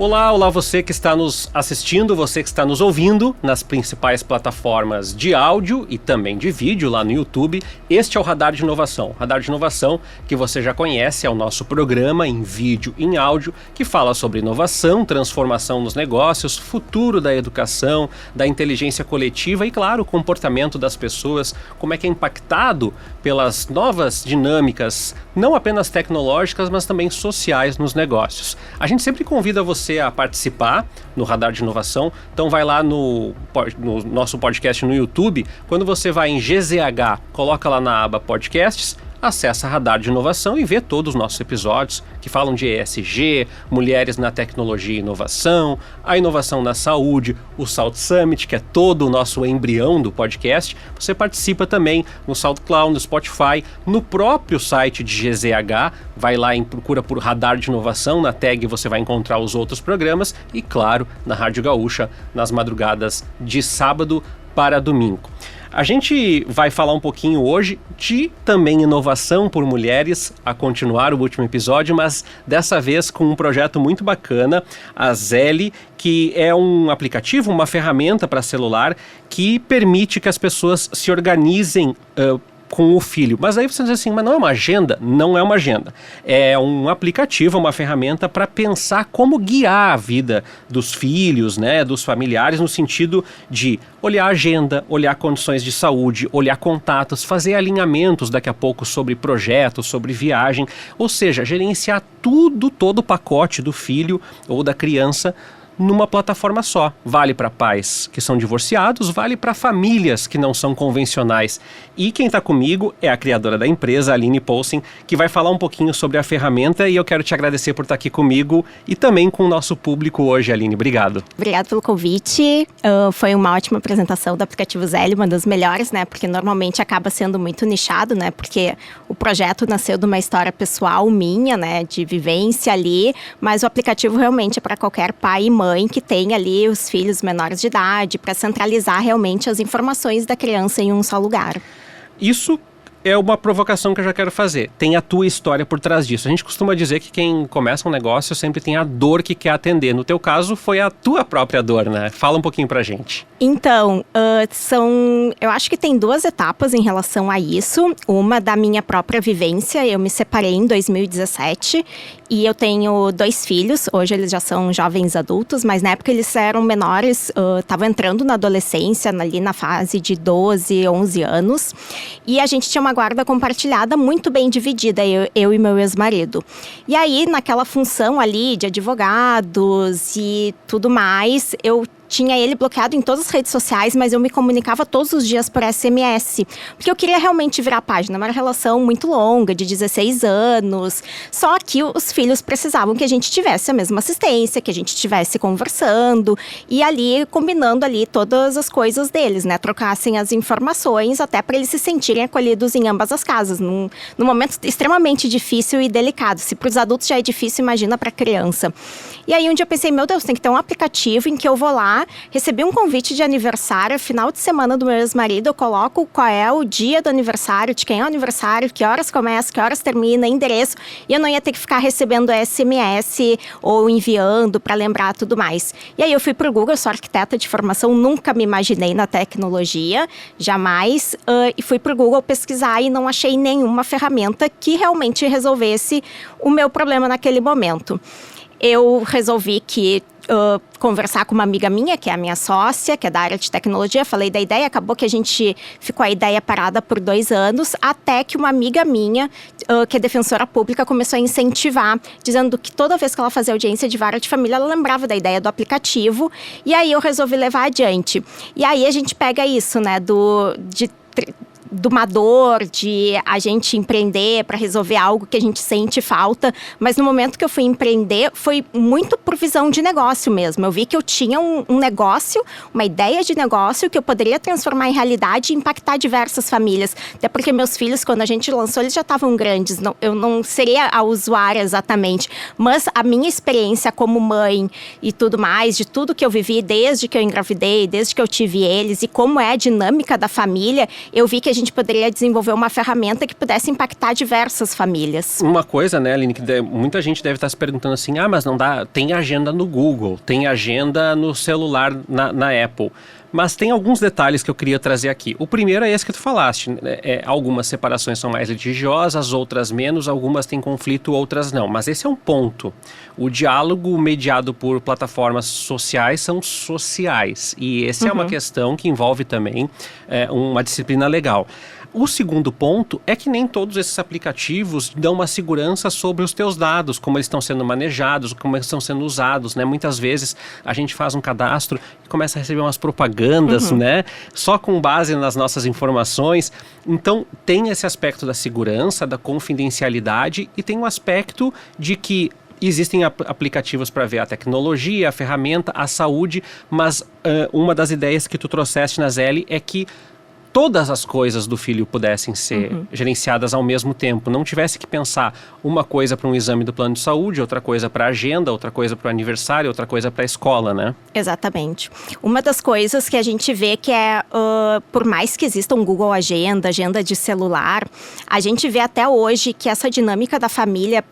Olá, olá você que está nos assistindo, você que está nos ouvindo nas principais plataformas de áudio e também de vídeo lá no YouTube. Este é o Radar de Inovação. Radar de Inovação, que você já conhece, é o nosso programa em vídeo e em áudio que fala sobre inovação, transformação nos negócios, futuro da educação, da inteligência coletiva e, claro, o comportamento das pessoas, como é que é impactado pelas novas dinâmicas, não apenas tecnológicas, mas também sociais nos negócios. A gente sempre convida você a participar no Radar de Inovação, então vai lá no nosso podcast no YouTube, quando você vai em GZH, coloca lá na aba podcasts, acessa Radar de Inovação e vê todos os nossos episódios que falam de ESG, mulheres na tecnologia e inovação, a inovação na saúde, o Salt Summit, que é todo o nosso embrião do podcast. Você participa também no SoundCloud, no Spotify, no próprio site de GZH, vai lá e procura por Radar de Inovação, na tag você vai encontrar os outros programas e, claro, na Rádio Gaúcha, nas madrugadas de sábado para domingo. A gente vai falar um pouquinho hoje de também inovação por mulheres, a continuar o último episódio, mas dessa vez com um projeto muito bacana, a Zeli, que é um aplicativo, uma ferramenta para celular que permite que as pessoas se organizem com o filho. Mas aí você diz assim, mas não é uma agenda? Não é uma agenda. É um aplicativo, uma ferramenta para pensar como guiar a vida dos filhos, né, dos familiares, no sentido de olhar a agenda, olhar condições de saúde, olhar contatos, fazer alinhamentos daqui a pouco sobre projetos, sobre viagem, ou seja, gerenciar todo o pacote do filho ou da criança numa plataforma só. Vale para pais que são divorciados, vale para famílias que não são convencionais. E quem está comigo é a criadora da empresa, a Aline Poulsen, que vai falar um pouquinho sobre a ferramenta, e eu quero te agradecer por estar aqui comigo e também com o nosso público hoje, Aline. Obrigado. Obrigada pelo convite. Foi uma ótima apresentação do aplicativo Zeli, uma das melhores, né? Porque normalmente acaba sendo muito nichado, né? Porque o projeto nasceu de uma história pessoal minha, né? De vivência ali, mas o aplicativo realmente é para qualquer pai e mãe que tem ali os filhos menores de idade, para centralizar realmente as informações da criança em um só lugar. Isso é uma provocação que eu já quero fazer. Tem a tua história por trás disso. A gente costuma dizer que quem começa um negócio sempre tem a dor que quer atender. No teu caso, foi a tua própria dor, né? Fala um pouquinho pra gente. Então, eu acho que tem duas etapas em relação a isso. Uma da minha própria vivência. Eu me separei em 2017 e eu tenho 2 filhos. Hoje eles já são jovens adultos, mas na época eles eram menores, estavam entrando na adolescência, ali na fase de 12, 11 anos. E a gente tinha uma guarda compartilhada muito bem dividida, eu e meu ex-marido. E aí, naquela função ali de advogados e tudo mais, eu tinha ele bloqueado em todas as redes sociais, mas eu me comunicava todos os dias por SMS, porque eu queria realmente virar a página. Era uma relação muito longa, de 16 anos, só que os filhos precisavam que a gente tivesse a mesma assistência, que a gente estivesse conversando e ali, combinando ali todas as coisas deles, né? Trocassem as informações até para eles se sentirem acolhidos em ambas as casas, num momento extremamente difícil e delicado. Se para os adultos já é difícil, imagina para a criança. E aí um dia eu pensei, meu Deus, tem que ter um aplicativo em que eu vou lá, recebi um convite de aniversário, final de semana do meu ex-marido, eu coloco qual é o dia do aniversário, de quem é o aniversário, que horas começa, que horas termina, endereço, e eu não ia ter que ficar recebendo SMS ou enviando para lembrar tudo mais. E aí eu fui pro Google, eu sou arquiteta de formação, nunca me imaginei na tecnologia, jamais, e fui pro Google pesquisar e não achei nenhuma ferramenta que realmente resolvesse o meu problema naquele momento. Eu resolvi conversar com uma amiga minha, que é a minha sócia, que é da área de tecnologia, falei da ideia, acabou que a gente ficou a ideia parada por 2 anos, até que uma amiga minha, que é defensora pública, começou a incentivar, dizendo que toda vez que ela fazia audiência de vara de família, ela lembrava da ideia do aplicativo, e aí eu resolvi levar adiante. E aí a gente pega isso, né, de uma dor, de a gente empreender para resolver algo que a gente sente falta, mas no momento que eu fui empreender, foi muito por visão de negócio mesmo. Eu vi que eu tinha um negócio, uma ideia de negócio que eu poderia transformar em realidade e impactar diversas famílias. Até porque meus filhos, quando a gente lançou, eles já estavam grandes. Eu não seria a usuária exatamente, mas a minha experiência como mãe e tudo mais, de tudo que eu vivi desde que eu engravidei, desde que eu tive eles e como é a dinâmica da família, eu vi que a gente poderia desenvolver uma ferramenta que pudesse impactar diversas famílias. Uma coisa, né, Aline, que muita gente deve estar se perguntando assim, mas não dá, tem agenda no Google, tem agenda no celular na Apple. Mas tem alguns detalhes que eu queria trazer aqui. O primeiro é esse que tu falaste. Algumas separações são mais litigiosas, outras menos, algumas têm conflito, outras não. Mas esse é um ponto. O diálogo mediado por plataformas sociais são sociais. E essa é uma questão que envolve também uma disciplina legal. O segundo ponto é que nem todos esses aplicativos dão uma segurança sobre os teus dados, como eles estão sendo manejados, como eles estão sendo usados, né? Muitas vezes a gente faz um cadastro e começa a receber umas propagandas, né? Só com base nas nossas informações. Então, tem esse aspecto da segurança, da confidencialidade e tem um aspecto de que existem aplicativos para ver a tecnologia, a ferramenta, a saúde, mas uma das ideias que tu trouxeste na Zeli é que todas as coisas do filho pudessem ser gerenciadas ao mesmo tempo. Não tivesse que pensar uma coisa para um exame do plano de saúde, outra coisa para a agenda, outra coisa para o aniversário, outra coisa para a escola, né? Exatamente. Uma das coisas que a gente vê que por mais que exista um Google Agenda, agenda de celular, a gente vê até hoje que essa dinâmica da família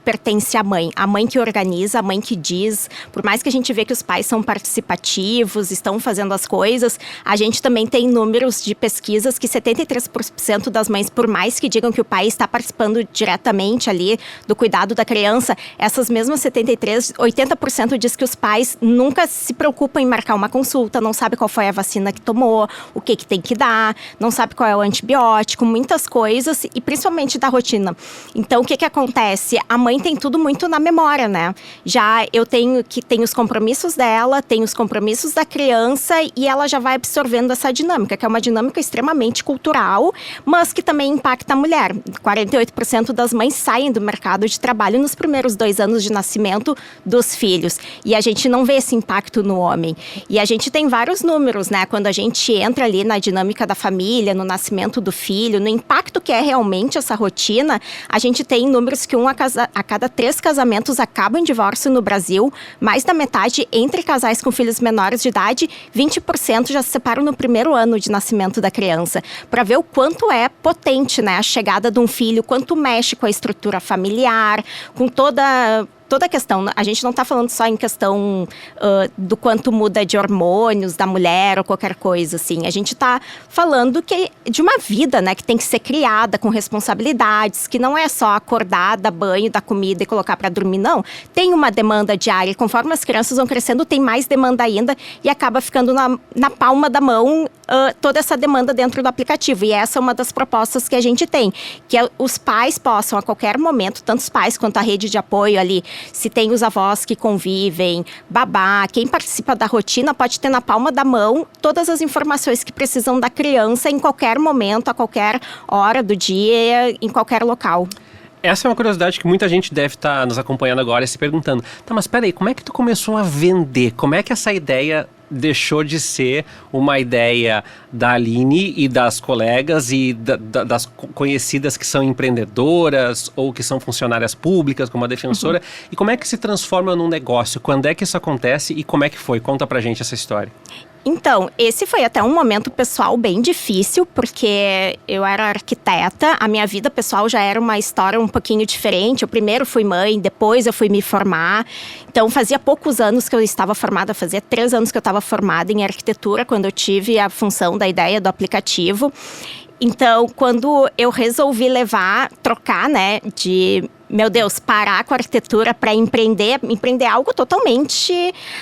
pertence à mãe. A mãe que organiza, a mãe que diz. Por mais que a gente vê que os pais são participativos, estão fazendo as coisas, a gente também tem números de pesquisas que 73% das mães, por mais que digam que o pai está participando diretamente ali do cuidado da criança, essas mesmas 80% diz que os pais nunca se preocupam em marcar uma consulta, não sabe qual foi a vacina que tomou, o que tem que dar, não sabe qual é o antibiótico, muitas coisas e principalmente da rotina. Então, o que acontece? A mãe tem tudo muito na memória, né? Já eu tenho os compromissos dela, tenho os compromissos da criança e ela já vai absorvendo essa dinâmica, que é uma dinâmica extremamente cultural, mas que também impacta a mulher. 48% das mães saem do mercado de trabalho nos primeiros 2 anos de nascimento dos filhos. E a gente não vê esse impacto no homem. E a gente tem vários números, né? Quando a gente entra ali na dinâmica da família, no nascimento do filho, no impacto que é realmente essa rotina, a gente tem números que a cada 3 casamentos acaba em divórcio no Brasil, mais da metade entre casais com filhos menores de idade, 20% já se separam no primeiro ano de nascimento da criança, para ver o quanto é potente, né, a chegada de um filho, quanto mexe com a estrutura familiar, com toda a questão. A gente não está falando só em questão do quanto muda de hormônios da mulher ou qualquer coisa, assim. A gente está falando de uma vida, né, que tem que ser criada com responsabilidades, que não é só acordar, dar banho, dar comida e colocar para dormir, não. Tem uma demanda diária e conforme as crianças vão crescendo, tem mais demanda ainda e acaba ficando na palma da mão toda essa demanda dentro do aplicativo. E essa é uma das propostas que a gente tem, que os pais possam, a qualquer momento, tanto os pais quanto a rede de apoio ali, se tem os avós que convivem, babá, quem participa da rotina pode ter na palma da mão todas as informações que precisam da criança em qualquer momento, a qualquer hora do dia, em qualquer local. Essa é uma curiosidade que muita gente deve estar nos acompanhando agora e se perguntando. Tá, mas peraí, como é que tu começou a vender? Como é que essa ideia deixou de ser uma ideia da Aline e das colegas e das conhecidas que são empreendedoras ou que são funcionárias públicas, como a defensora, e como é que se transforma num negócio? Quando é que isso acontece e como é que foi? Conta pra gente essa história. Então, esse foi até um momento pessoal bem difícil, porque eu era arquiteta, a minha vida pessoal já era uma história um pouquinho diferente. Eu primeiro fui mãe, depois eu fui me formar. Então, fazia poucos anos que eu estava formada, fazia 3 anos que eu estava formada em arquitetura, quando eu tive a função da ideia do aplicativo. Então, quando eu resolvi trocar, né, meu Deus, parar com a arquitetura para empreender algo totalmente...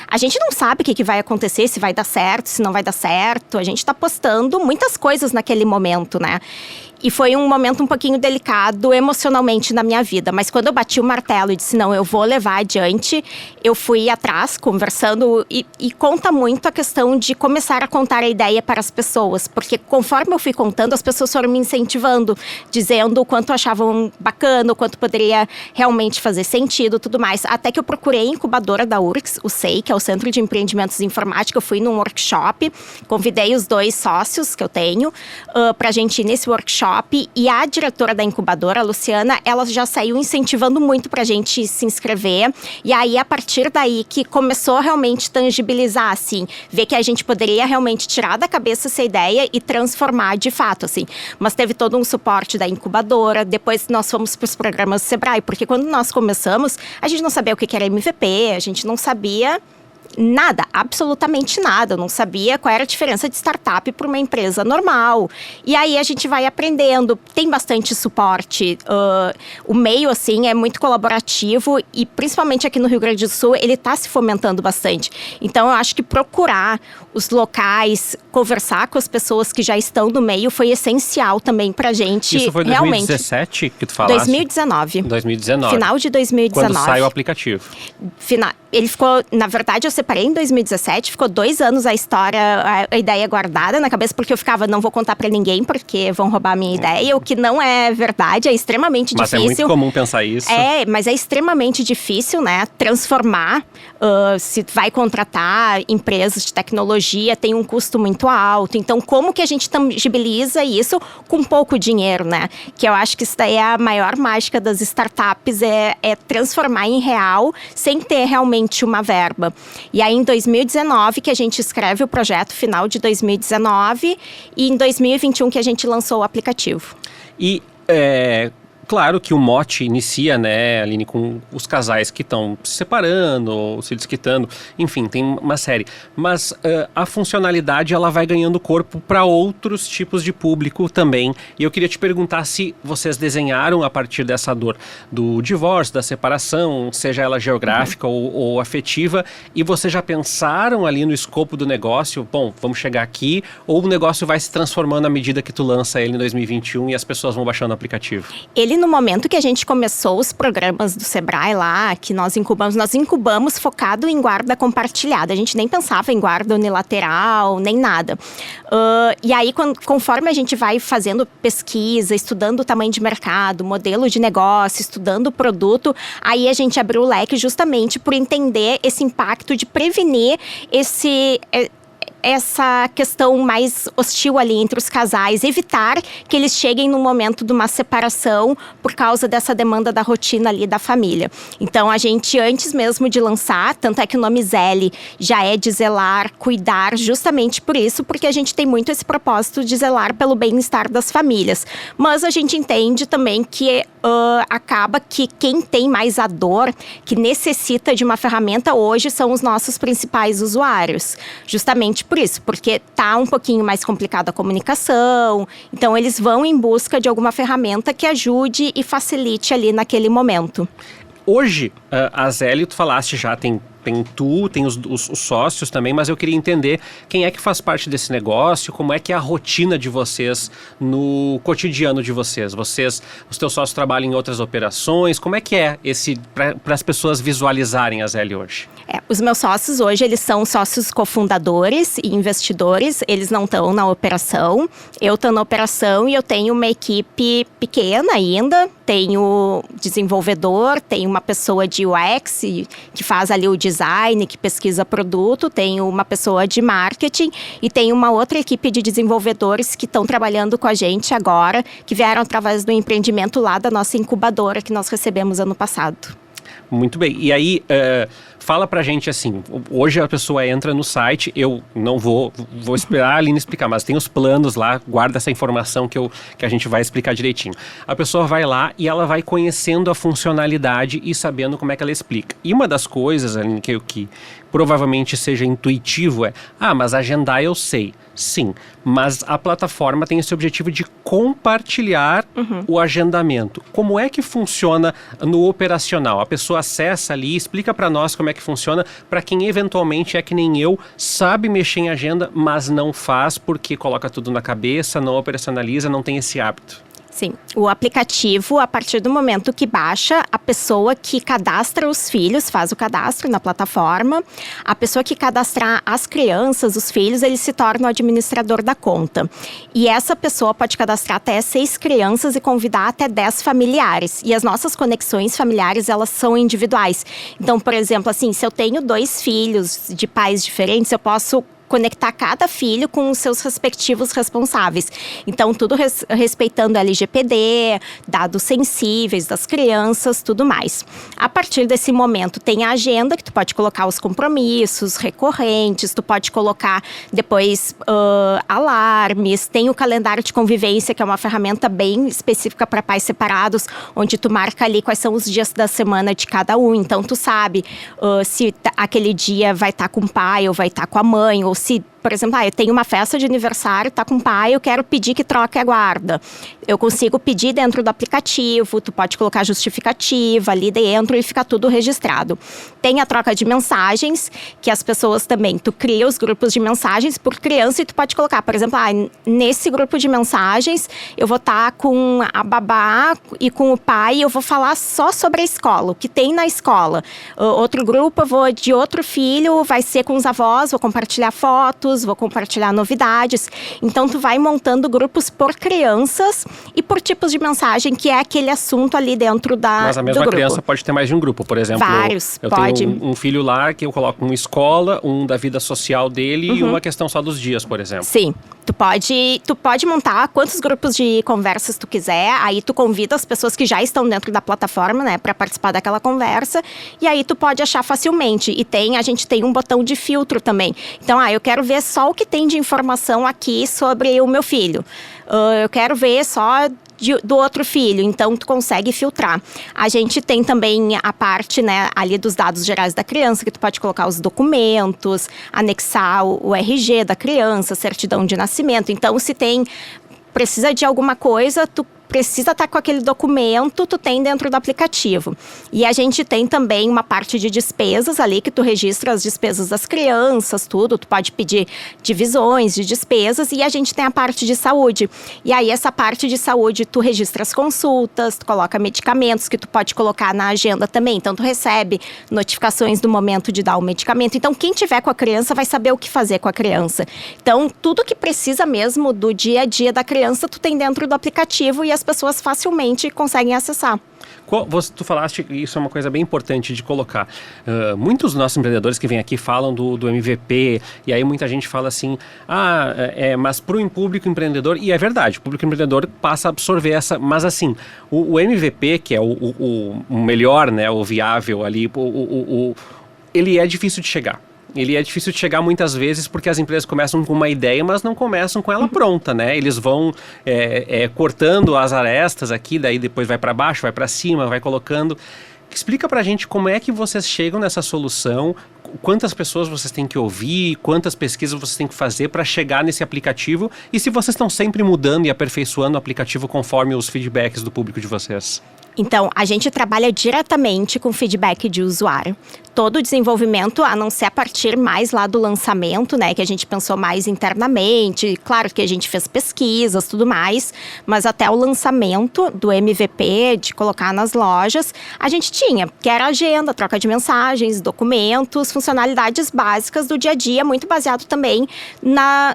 A gente não sabe o que vai acontecer, se vai dar certo, se não vai dar certo. A gente está postando muitas coisas naquele momento, né? E foi um momento um pouquinho delicado emocionalmente na minha vida. Mas quando eu bati o martelo e disse, não, eu vou levar adiante, eu fui atrás, conversando. E conta muito a questão de começar a contar a ideia para as pessoas. Porque conforme eu fui contando, as pessoas foram me incentivando, dizendo o quanto achavam bacana, o quanto poderia realmente fazer sentido, tudo mais. Até que eu procurei a incubadora da URGS, o SEI, que é o Centro de Empreendimentos de Informática. Eu fui num workshop, convidei os 2 sócios que eu tenho para a gente ir nesse workshop. workshop e a diretora da incubadora, a Luciana, ela já saiu incentivando muito pra gente se inscrever. E aí, a partir daí que começou a realmente tangibilizar, assim, ver que a gente poderia realmente tirar da cabeça essa ideia e transformar de fato, assim. Mas teve todo um suporte da incubadora, depois nós fomos para os programas do Sebrae, porque quando nós começamos, a gente não sabia o que era MVP, a gente não sabia nada, absolutamente nada. Eu não sabia qual era a diferença de startup para uma empresa normal. E aí a gente vai aprendendo, tem bastante suporte. O meio, assim, é muito colaborativo e principalmente aqui no Rio Grande do Sul, ele está se fomentando bastante. Então eu acho que procurar os locais, conversar com as pessoas que já estão no meio foi essencial também pra gente. Isso foi 2017 que tu falaste? 2019. 2019. Final de 2019. Quando sai o aplicativo. Ele ficou, na verdade, eu separei em 2017, ficou 2 anos a história, a ideia guardada na cabeça, porque eu ficava, não vou contar pra ninguém, porque vão roubar a minha ideia, o que não é verdade, é extremamente difícil. Mas é muito comum pensar isso. Mas é extremamente difícil, né, transformar, se vai contratar empresas de tecnologia, tem um custo muito alto, então como que a gente tangibiliza isso com pouco dinheiro, né, que eu acho que isso daí é a maior mágica das startups, é transformar em real, sem ter realmente uma verba. E aí, em 2019, que a gente escreve o projeto, final de 2019, e em 2021 que a gente lançou o aplicativo. E, claro que o mote inicia, né, Aline, com os casais que estão se separando, ou se desquitando, enfim, tem uma série. Mas a funcionalidade, ela vai ganhando corpo para outros tipos de público também. E eu queria te perguntar se vocês desenharam a partir dessa dor do divórcio, da separação, seja ela geográfica ou afetiva, e vocês já pensaram ali no escopo do negócio, bom, vamos chegar aqui, ou o negócio vai se transformando à medida que tu lança ele em 2021 e as pessoas vão baixando o aplicativo? No momento que a gente começou os programas do Sebrae lá, que nós incubamos focado em guarda compartilhada. A gente nem pensava em guarda unilateral, nem nada. E aí, conforme a gente vai fazendo pesquisa, estudando o tamanho de mercado, modelo de negócio, estudando o produto, aí a gente abriu o leque justamente por entender esse impacto de prevenir essa questão mais hostil ali entre os casais, evitar que eles cheguem no momento de uma separação por causa dessa demanda da rotina ali da família. Então, a gente, antes mesmo de lançar, tanto é que o nome Zele já é de zelar, cuidar, justamente por isso, porque a gente tem muito esse propósito de zelar pelo bem-estar das famílias. Mas a gente entende também que acaba que quem tem mais a dor, que necessita de uma ferramenta hoje, são os nossos principais usuários. Justamente por isso, porque tá um pouquinho mais complicada a comunicação, então eles vão em busca de alguma ferramenta que ajude e facilite ali naquele momento. Hoje, a Zele, tu falaste já, tem os sócios também, mas eu queria entender quem é que faz parte desse negócio, como é que é a rotina de vocês no cotidiano de vocês. Os teus sócios trabalham em outras operações, como é que é para as pessoas visualizarem a Zele hoje? Os meus sócios hoje, eles são sócios cofundadores e investidores, eles não estão na operação, eu estou na operação e eu tenho uma equipe pequena ainda, tenho desenvolvedor, tenho uma pessoa de UX que faz ali o design, que pesquisa produto, tenho uma pessoa de marketing e tenho uma outra equipe de desenvolvedores que estão trabalhando com a gente agora, que vieram através do empreendimento lá da nossa incubadora que nós recebemos ano passado. Muito bem. E aí, fala pra gente assim, hoje a pessoa entra no site, eu não vou esperar a Aline explicar, mas tem os planos lá, guarda essa informação que a gente vai explicar direitinho. A pessoa vai lá e ela vai conhecendo a funcionalidade e sabendo como é que ela explica. E uma das coisas, Aline, que provavelmente seja intuitivo mas agendar eu sei. Sim, mas a plataforma tem esse objetivo de compartilhar o agendamento. Como é que funciona no operacional? A pessoa acessa ali, explica para nós como é que funciona, para quem eventualmente é que nem eu, sabe mexer em agenda, mas não faz porque coloca tudo na cabeça, não operacionaliza, não tem esse hábito. Sim, o aplicativo, a partir do momento que baixa, a pessoa que cadastra os filhos, faz o cadastro na plataforma, a pessoa que cadastrar as crianças, os filhos, ele se torna o administrador da conta. E essa pessoa pode cadastrar até 6 crianças e convidar até 10 familiares. E as nossas conexões familiares, elas são individuais. Então, por exemplo, assim, se eu tenho 2 filhos de pais diferentes, eu posso conectar cada filho com os seus respectivos responsáveis. Então, tudo respeitando LGPD, dados sensíveis das crianças, tudo mais. A partir desse momento, tem a agenda, que tu pode colocar os compromissos recorrentes, tu pode colocar depois alarmes, tem o calendário de convivência, que é uma ferramenta bem específica para pais separados, onde tu marca ali quais são os dias da semana de cada um. Então, tu sabe se aquele dia vai estar com o pai ou vai estar com a mãe, ou se, por exemplo, eu tenho uma festa de aniversário, tá com o pai, eu quero pedir que troque a guarda. Eu consigo pedir dentro do aplicativo, tu pode colocar justificativa ali dentro e fica tudo registrado. Tem a troca de mensagens, que as pessoas também, tu cria os grupos de mensagens por criança e tu pode colocar, por exemplo, nesse grupo de mensagens, eu vou estar com a babá e com o pai e eu vou falar só sobre a escola, o que tem na escola. Outro grupo, eu vou de outro filho, vai ser com os avós, vou compartilhar fotos, vou compartilhar novidades. Então, tu vai montando grupos por crianças e por tipos de mensagem, que é aquele assunto ali dentro do grupo. Mas a mesma criança pode ter mais de um grupo, por exemplo. Vários, eu pode. tenho um filho lá que eu coloco uma escola, um da vida social dele e uma questão só dos dias, por exemplo. Sim. Tu pode montar quantos grupos de conversas tu quiser, aí tu convida as pessoas que já estão dentro da plataforma, né, para participar daquela conversa, e aí tu pode achar facilmente. E a gente tem um botão de filtro também. Então, eu quero ver só o que tem de informação aqui sobre o meu filho. Eu quero ver só do outro filho, então tu consegue filtrar. A gente tem também a parte, né, ali dos dados gerais da criança, que tu pode colocar os documentos, anexar o RG da criança, certidão de nascimento. Então, se precisa de alguma coisa, tu precisa estar com aquele documento, tu tem dentro do aplicativo. E a gente tem também uma parte de despesas ali, que tu registra as despesas das crianças, tudo. Tu pode pedir divisões de despesas, e a gente tem a parte de saúde. E aí, essa parte de saúde, tu registra as consultas, tu coloca medicamentos, que tu pode colocar na agenda também. Então, tu recebe notificações do momento de dar o medicamento. Então, quem tiver com a criança vai saber o que fazer com a criança. Então, tudo que precisa mesmo do dia a dia da criança, tu tem dentro do aplicativo, e as pessoas facilmente conseguem acessar. Tu falaste, isso é uma coisa bem importante de colocar. Muitos dos nossos empreendedores que vêm aqui falam do MVP, e aí muita gente fala assim, mas para o público empreendedor, e é verdade, o público empreendedor passa a absorver essa, mas assim, o MVP, que é o melhor, né, o viável ali, ele é difícil de chegar. Ele é difícil de chegar muitas vezes porque as empresas começam com uma ideia, mas não começam com ela pronta, né? Eles vão cortando as arestas aqui, daí depois vai para baixo, vai para cima, vai colocando. Explica pra gente como é que vocês chegam nessa solução, quantas pessoas vocês têm que ouvir, quantas pesquisas vocês têm que fazer para chegar nesse aplicativo, e se vocês estão sempre mudando e aperfeiçoando o aplicativo conforme os feedbacks do público de vocês. Então, a gente trabalha diretamente com feedback de usuário. Todo o desenvolvimento, a não ser a partir mais lá do lançamento, né, que a gente pensou mais internamente. Claro que a gente fez pesquisas, tudo mais, mas até o lançamento do MVP, de colocar nas lojas, a gente tinha, que era agenda, troca de mensagens, documentos, funcionalidades básicas do dia a dia, muito baseado também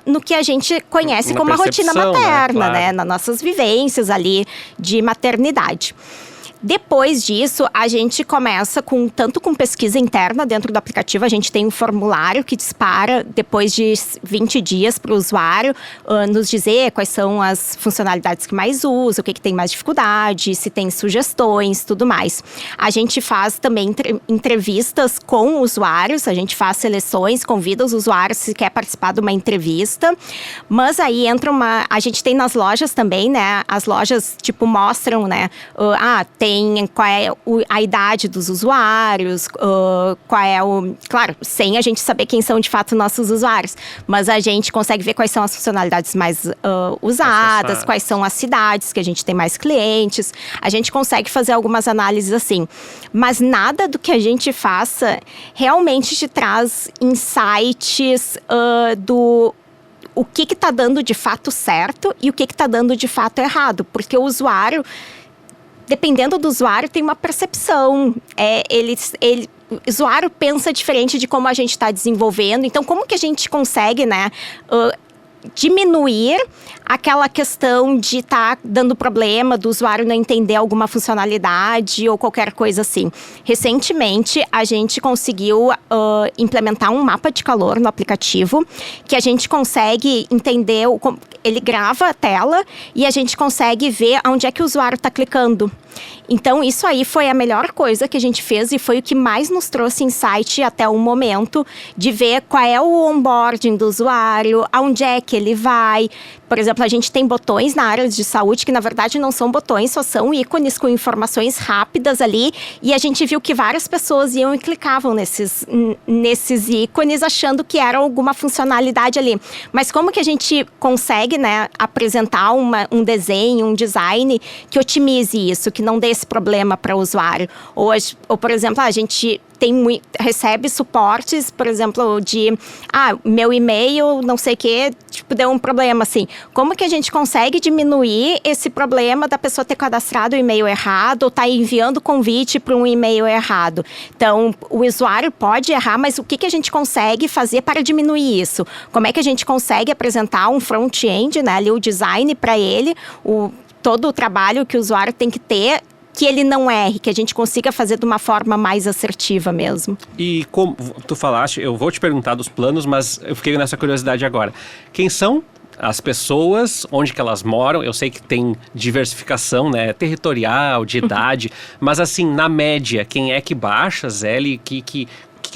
no que a gente conhece como a rotina materna, né, nas nossas vivências ali de maternidade. Depois disso, a gente começa tanto com pesquisa interna dentro do aplicativo. A gente tem um formulário que dispara depois de 20 dias para o usuário nos dizer quais são as funcionalidades que mais usa, o que tem mais dificuldade, se tem sugestões, tudo mais. A gente faz também entrevistas com usuários, a gente faz seleções, convida os usuários se quer participar de uma entrevista. Mas aí entra a gente tem nas lojas também, né? As lojas, mostram, né? Tem qual é a idade dos usuários, qual é claro, sem a gente saber quem são de fato nossos usuários, mas a gente consegue ver quais são as funcionalidades mais usadas, quais são as cidades que a gente tem mais clientes, a gente consegue fazer algumas análises assim, mas nada do que a gente faça realmente te traz insights o que está dando de fato certo e o que está dando de fato errado, porque o usuário, dependendo do usuário, tem uma percepção. O usuário pensa diferente de como a gente está desenvolvendo. Então, como que a gente consegue, né, diminuir aquela questão de estar dando problema do usuário não entender alguma funcionalidade ou qualquer coisa assim. Recentemente, a gente conseguiu implementar um mapa de calor no aplicativo, que a gente consegue entender, ele grava a tela e a gente consegue ver onde é que o usuário está clicando. Então, isso aí foi a melhor coisa que a gente fez e foi o que mais nos trouxe insight até o momento de ver qual é o onboarding do usuário, aonde é que ele vai. Por exemplo, a gente tem botões na área de saúde que, na verdade, não são botões, só são ícones com informações rápidas ali. E a gente viu que várias pessoas iam e clicavam nesses ícones achando que era alguma funcionalidade ali. Mas como que a gente consegue, né, apresentar um desenho, um design que otimize isso, que não dê esse problema para o usuário? Ou, por exemplo, a gente recebe suportes, por exemplo, de meu e-mail, não sei o que, tipo, deu um problema, assim. Como que a gente consegue diminuir esse problema da pessoa ter cadastrado o e-mail errado ou tá enviando convite para um e-mail errado? Então, o usuário pode errar, mas o que a gente consegue fazer para diminuir isso? Como é que a gente consegue apresentar um front-end, né, ali o design para ele, todo o trabalho que o usuário tem que ter, que ele não erre, que a gente consiga fazer de uma forma mais assertiva mesmo. E como tu falaste, eu vou te perguntar dos planos, mas eu fiquei nessa curiosidade agora. Quem são as pessoas, onde que elas moram? Eu sei que tem diversificação, né, territorial, de idade, mas assim, na média, quem é que baixa, Zélia, que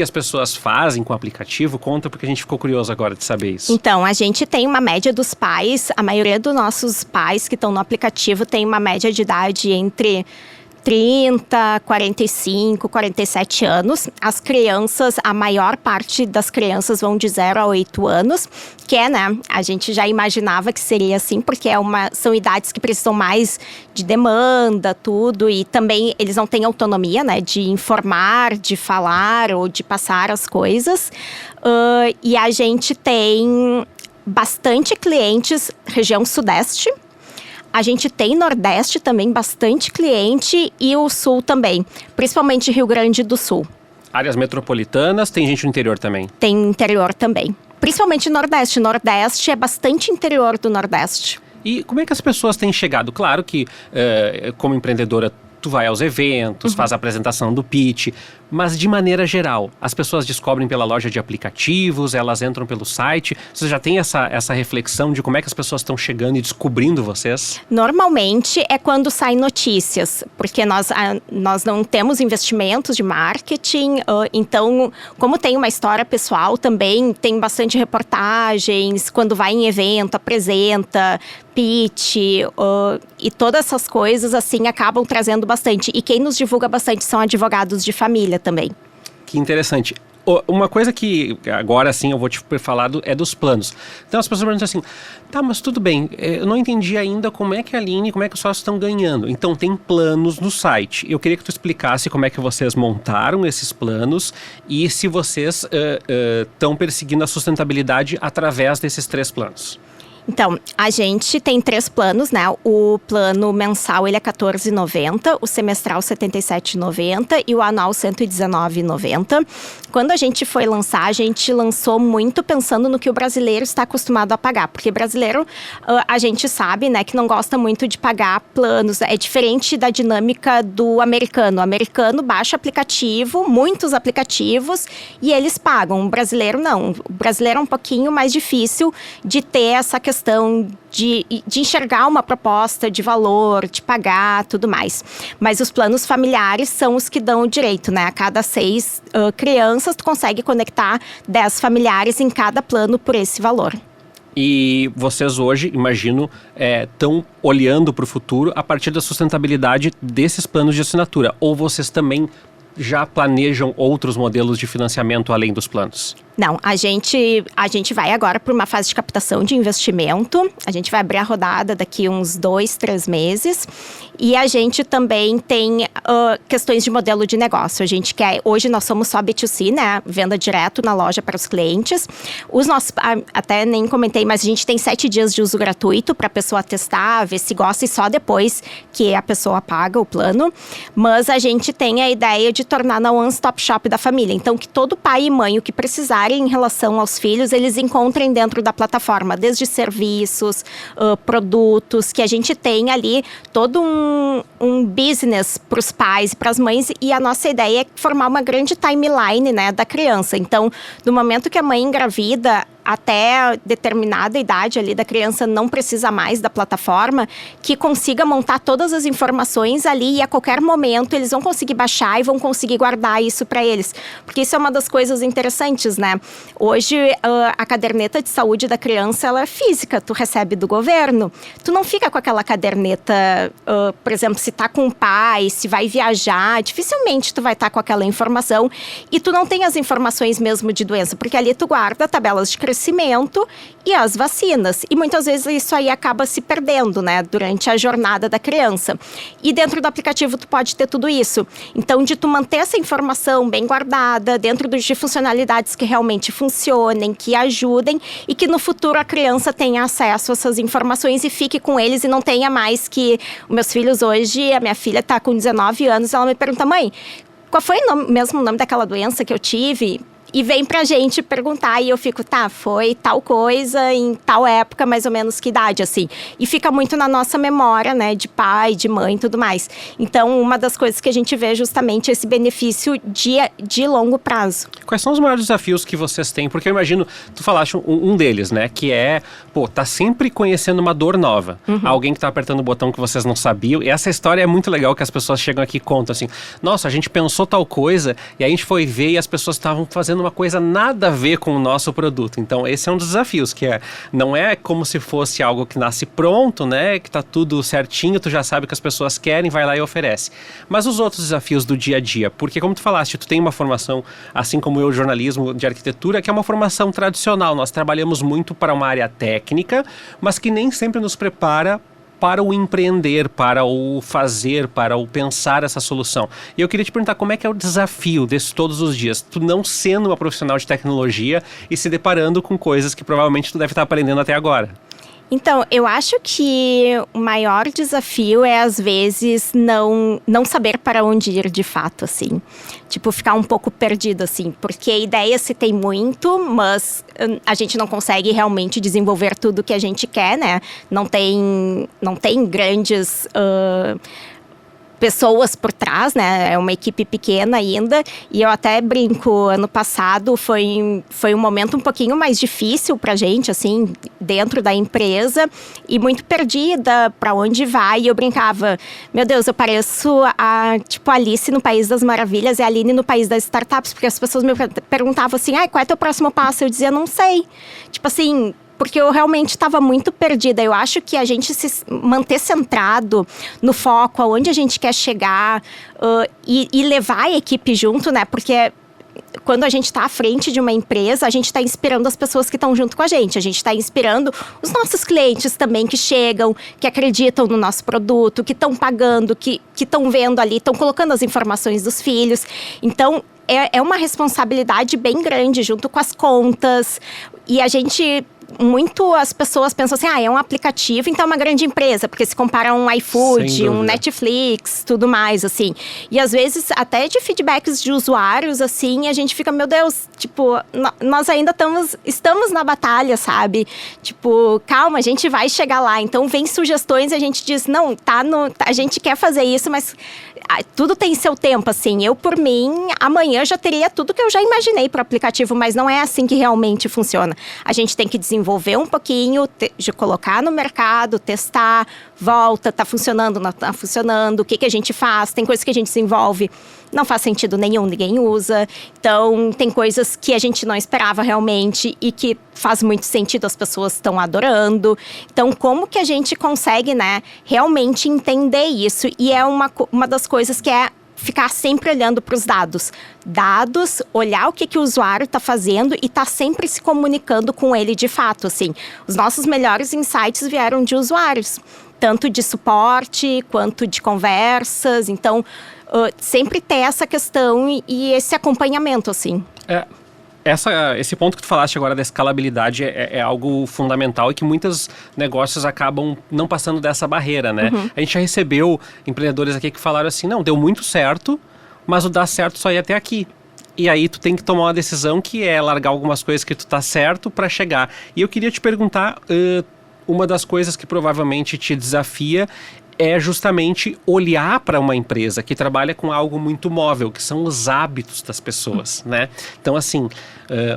as pessoas fazem com o aplicativo? Conta, porque a gente ficou curioso agora de saber isso. Então, a gente tem uma média dos pais, a maioria dos nossos pais que estão no aplicativo tem uma média de idade entre 30, 45, 47 anos. As crianças, a maior parte das crianças vão de 0 a 8 anos, que né, a gente já imaginava que seria assim, porque são idades que precisam mais de demanda, tudo, e também eles não têm autonomia, né, de informar, de falar ou de passar as coisas. E a gente tem bastante clientes região sudeste. A gente tem Nordeste também, bastante cliente, e o Sul também, principalmente Rio Grande do Sul. Áreas metropolitanas, tem gente no interior também? Tem interior também, principalmente Nordeste. Nordeste é bastante interior do Nordeste. E como é que as pessoas têm chegado? Claro que, como empreendedora, tu vai aos eventos, faz a apresentação do pitch, mas de maneira geral, as pessoas descobrem pela loja de aplicativos, elas entram pelo site. Você já tem essa reflexão de como é que as pessoas estão chegando e descobrindo vocês? Normalmente é quando saem notícias, porque nós não temos investimentos de marketing, então, como tem uma história pessoal também, tem bastante reportagens, quando vai em evento, apresenta, pitch, e todas essas coisas, assim, acabam trazendo bastante. E quem nos divulga bastante são advogados de família também. Que interessante. Uma coisa que agora sim eu vou te falar é dos planos. Então as pessoas perguntam assim, tá, mas tudo bem, eu não entendi ainda como é que a Aline, como é que os sócios estão ganhando. Então tem planos no site. Eu queria que tu explicasse como é que vocês montaram esses planos e se vocês estão perseguindo a sustentabilidade através desses 3 planos. Então, a gente tem 3 planos, né? O plano mensal, ele é R$14,90, o semestral R$77,90 e o anual R$119,90. Quando a gente foi lançar, a gente lançou muito pensando no que o brasileiro está acostumado a pagar, porque brasileiro, a gente sabe, né, que não gosta muito de pagar planos. É diferente da dinâmica do americano. O americano baixa aplicativo, muitos aplicativos, e eles pagam. O brasileiro não. O brasileiro é um pouquinho mais difícil de ter essa questão de enxergar uma proposta de valor, de pagar, tudo mais. Mas os planos familiares são os que dão o direito, né? A cada 6 crianças, tu consegue conectar 10 familiares em cada plano por esse valor. E vocês hoje, imagino, estão olhando para o futuro a partir da sustentabilidade desses planos de assinatura. Ou vocês também já planejam outros modelos de financiamento além dos planos? Não, a gente vai agora para uma fase de captação de investimento. A gente vai abrir a rodada daqui uns 2, 3 meses. E a gente também tem questões de modelo de negócio. A gente hoje nós somos só B2C, né? Venda direto na loja para os clientes. Os nossos, até nem comentei, mas a gente tem 7 dias de uso gratuito para a pessoa testar, ver se gosta, e só depois que a pessoa paga o plano. Mas a gente tem a ideia de tornar na one-stop shop da família. Então, que todo pai e mãe, o que precisarem, quiserem em relação aos filhos, eles encontrem dentro da plataforma, desde serviços, produtos, que a gente tem ali todo um business para os pais e para as mães, e a nossa ideia é formar uma grande timeline, né, da criança. Então, no momento que a mãe engravida, até determinada idade ali da criança não precisa mais da plataforma, que consiga montar todas as informações ali e a qualquer momento eles vão conseguir baixar e vão conseguir guardar isso para eles. Porque isso é uma das coisas interessantes, né? Hoje, a caderneta de saúde da criança, ela é física, tu recebe do governo. Tu não fica com aquela caderneta, por exemplo, se tá com o pai, se vai viajar, dificilmente tu vai estar com aquela informação e tu não tem as informações mesmo de doença, porque ali tu guarda tabelas de crescimento e as vacinas. E muitas vezes isso aí acaba se perdendo, né, durante a jornada da criança. E dentro do aplicativo tu pode ter tudo isso. Então, de tu manter essa informação bem guardada, dentro de funcionalidades que realmente funcionem, que ajudem e que no futuro a criança tenha acesso a essas informações e fique com eles e não tenha mais que... Os meus filhos hoje, a minha filha está com 19 anos, ela me pergunta, mãe, qual foi mesmo o nome daquela doença que eu tive? E vem pra gente perguntar, e eu fico, tá, foi tal coisa em tal época, mais ou menos que idade, assim. E fica muito na nossa memória, né, de pai, de mãe e tudo mais. Então, uma das coisas que a gente vê é justamente esse benefício de longo prazo. Quais são os maiores desafios que vocês têm? Porque eu imagino, tu falaste um deles, né, que é, tá sempre conhecendo uma dor nova. Alguém que tá apertando o botão que vocês não sabiam. E essa história é muito legal, que as pessoas chegam aqui e contam assim, nossa, a gente pensou tal coisa, e aí a gente foi ver e as pessoas estavam fazendo uma coisa nada a ver com o nosso produto. Então, esse é um dos desafios, que não é como se fosse algo que nasce pronto, né, que tá tudo certinho, tu já sabe o que as pessoas querem, vai lá e oferece. Mas os outros desafios do dia a dia, porque como tu falaste, tu tem uma formação, assim como eu, jornalismo de arquitetura, que é uma formação tradicional. Nós trabalhamos muito para uma área técnica, mas que nem sempre nos prepara para o empreender, para o fazer, para o pensar essa solução. E eu queria te perguntar como é que é o desafio desse todos os dias, tu não sendo uma profissional de tecnologia e se deparando com coisas que provavelmente tu deve estar aprendendo até agora. Então, eu acho que o maior desafio é, às vezes, não saber para onde ir de fato, assim. Tipo, ficar um pouco perdido, assim. Porque ideia se tem muito, mas a gente não consegue realmente desenvolver tudo que a gente quer, né? Não tem grandes... pessoas por trás, né? É uma equipe pequena ainda. E eu até brinco, ano passado foi um momento um pouquinho mais difícil pra gente, assim, dentro da empresa. E muito perdida pra onde vai. E eu brincava, meu Deus, eu pareço a Alice no País das Maravilhas e a Aline no País das Startups. Porque as pessoas me perguntavam assim, qual é teu próximo passo? Eu dizia, não sei. Tipo assim... Porque eu realmente estava muito perdida. Eu acho que a gente se manter centrado no foco, aonde a gente quer chegar e levar a equipe junto, né? Porque quando a gente está à frente de uma empresa, a gente está inspirando as pessoas que estão junto com a gente. A gente está inspirando os nossos clientes também que chegam, que acreditam no nosso produto, que estão pagando, que estão vendo ali, estão colocando as informações dos filhos. Então, é uma responsabilidade bem grande junto com as contas. E a gente... as pessoas pensam assim, é um aplicativo, então é uma grande empresa, porque se compara um iFood, um Netflix, tudo mais, assim. E às vezes, até de feedbacks de usuários, assim, a gente fica, meu Deus, tipo, nós ainda estamos na batalha, sabe? Tipo, calma, a gente vai chegar lá. Então, vem sugestões e a gente diz, não, a gente quer fazer isso, mas tudo tem seu tempo, assim. Eu, por mim, amanhã já teria tudo que eu já imaginei para o aplicativo, mas não é assim que realmente funciona. A gente tem que desenvolver um pouquinho, de colocar no mercado, testar, volta, tá funcionando, não tá funcionando, o que a gente faz, tem coisas que a gente desenvolve, não faz sentido nenhum, ninguém usa. Então, tem coisas que a gente não esperava realmente e que faz muito sentido, as pessoas estão adorando. Então, como que a gente consegue, né, realmente entender isso? E é uma das coisas que é ficar sempre olhando para os dados. Dados, olhar o que o usuário está fazendo e tá sempre se comunicando com ele de fato, assim. Os nossos melhores insights vieram de usuários, tanto de suporte quanto de conversas. Então, sempre ter essa questão e esse acompanhamento, assim. Esse ponto que tu falaste agora da escalabilidade é algo fundamental e que muitos negócios acabam não passando dessa barreira, né? A gente já recebeu empreendedores aqui que falaram assim, não, deu muito certo, mas o dar certo só ia até aqui. E aí tu tem que tomar uma decisão que é largar algumas coisas que tu tá certo para chegar. E eu queria te perguntar, uma das coisas que provavelmente te desafia é justamente olhar para uma empresa que trabalha com algo muito móvel, que são os hábitos das pessoas, né? Então, assim,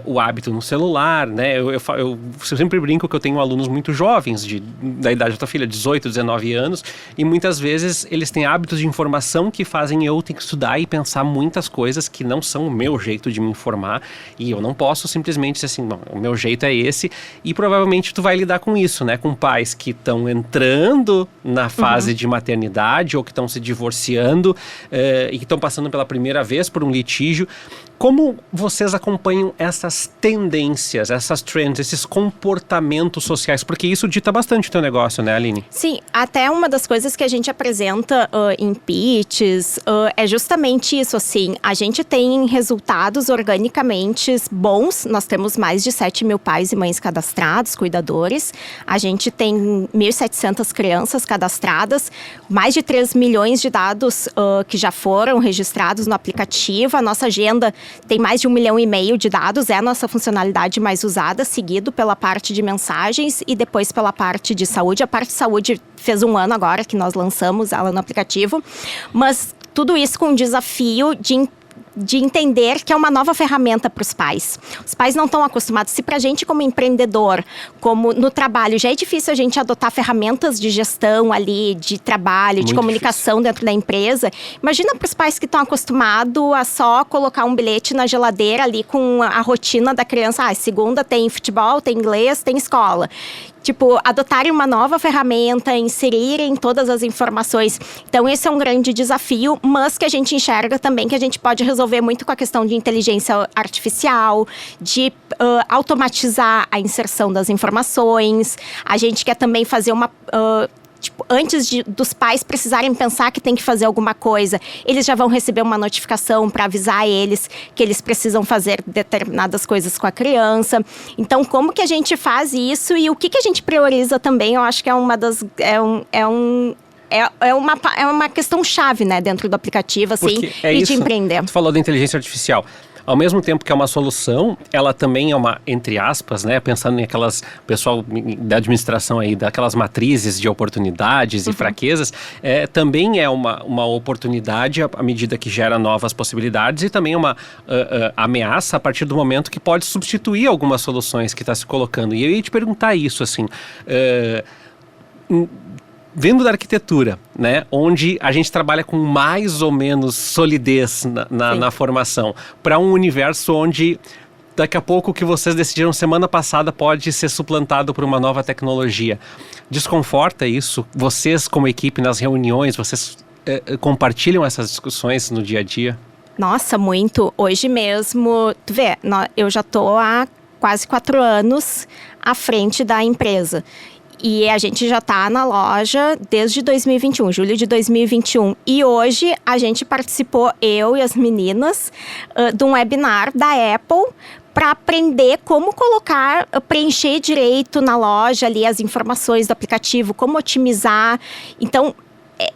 o hábito no celular, né? Eu sempre brinco que eu tenho alunos muito jovens, da idade da tua filha, 18, 19 anos, e muitas vezes eles têm hábitos de informação que fazem eu ter que estudar e pensar muitas coisas que não são o meu jeito de me informar, e eu não posso simplesmente dizer assim, não, o meu jeito é esse, e provavelmente tu vai lidar com isso, né? Com pais que estão entrando na fase de maternidade ou que estão se divorciando e que estão passando pela primeira vez por um litígio. Como vocês acompanham essas tendências, essas trends, esses comportamentos sociais? Porque isso dita bastante o teu negócio, né, Aline? Sim, até uma das coisas que a gente apresenta em pitches é justamente isso, assim. A gente tem resultados organicamente bons. Nós temos mais de 7 mil pais e mães cadastrados, cuidadores. A gente tem 1.700 crianças cadastradas, mais de 3 milhões de dados que já foram registrados no aplicativo. A nossa agenda tem mais de 1,5 milhão de dados, é a nossa funcionalidade mais usada, seguido pela parte de mensagens e depois pela parte de saúde. A parte de saúde fez 1 ano agora que nós lançamos ela no aplicativo, mas tudo isso com o desafio de entender que é uma nova ferramenta para os pais. Os pais não estão acostumados. Se para a gente como empreendedor, como no trabalho, já é difícil a gente adotar ferramentas de gestão ali, de trabalho, muito de comunicação difícil dentro da empresa. Imagina para os pais que estão acostumados a só colocar um bilhete na geladeira ali com a rotina da criança. Segunda tem futebol, tem inglês, tem escola. Tipo, adotarem uma nova ferramenta, inserirem todas as informações. Então, esse é um grande desafio, mas que a gente enxerga também que a gente pode resolver muito com a questão de inteligência artificial, de automatizar a inserção das informações. A gente quer também fazer uma... antes dos pais precisarem pensar que tem que fazer alguma coisa, eles já vão receber uma notificação para avisar eles que eles precisam fazer determinadas coisas com a criança. Então, como que a gente faz isso e o que a gente prioriza também, eu acho que é uma das... É uma questão chave, né, dentro do aplicativo, assim, de empreender. Tu falou da inteligência artificial. Ao mesmo tempo que é uma solução, ela também é uma, entre aspas, né, pensando em aquelas, pessoal da administração aí, daquelas matrizes de oportunidades e fraquezas, também é uma oportunidade à medida que gera novas possibilidades e também uma ameaça a partir do momento que pode substituir algumas soluções que está se colocando. E eu ia te perguntar isso, assim... Vendo da arquitetura, né, onde a gente trabalha com mais ou menos solidez na formação, para um universo onde daqui a pouco o que vocês decidiram semana passada pode ser suplantado por uma nova tecnologia. Desconforta isso? Vocês como equipe nas reuniões, vocês compartilham essas discussões no dia a dia? Nossa, muito. Hoje mesmo, tu vê, eu já estou há quase 4 anos à frente da empresa. E a gente já está na loja desde 2021, julho de 2021. E hoje a gente participou, eu e as meninas, de um webinar da Apple para aprender como preencher direito na loja ali as informações do aplicativo, como otimizar. Então,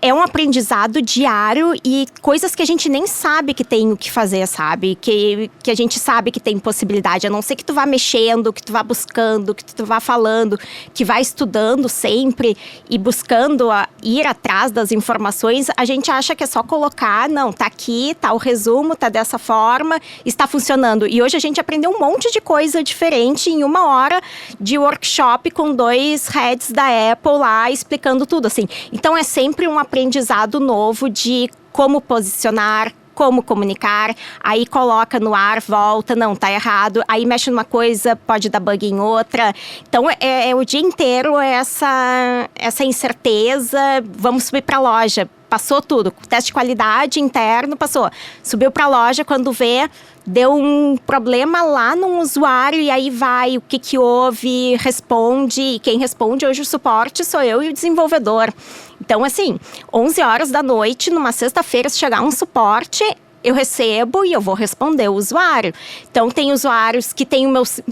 é um aprendizado diário e coisas que a gente nem sabe que tem o que fazer, sabe? Que a gente sabe que tem possibilidade, a não ser que tu vá mexendo, que tu vá buscando, que tu vá falando, que vá estudando sempre e buscando ir atrás das informações. A gente acha que é só colocar, não, tá aqui, tá o resumo, tá dessa forma, está funcionando. E hoje a gente aprendeu um monte de coisa diferente em 1 hora de workshop com 2 heads da Apple lá explicando tudo, assim. Então é sempre um aprendizado novo de como posicionar, como comunicar, aí coloca no ar, volta, não, tá errado, aí mexe numa coisa, pode dar bug em outra. Então, é o dia inteiro essa incerteza, vamos subir para a loja, passou tudo, teste de qualidade interno, passou. Subiu para a loja, quando vê, deu um problema lá no usuário e aí vai, o que houve, responde, e quem responde hoje o suporte sou eu e o desenvolvedor. Então, assim, 11 horas da noite, numa sexta-feira, se chegar um suporte, eu recebo e eu vou responder o usuário. Então, tem usuários que tem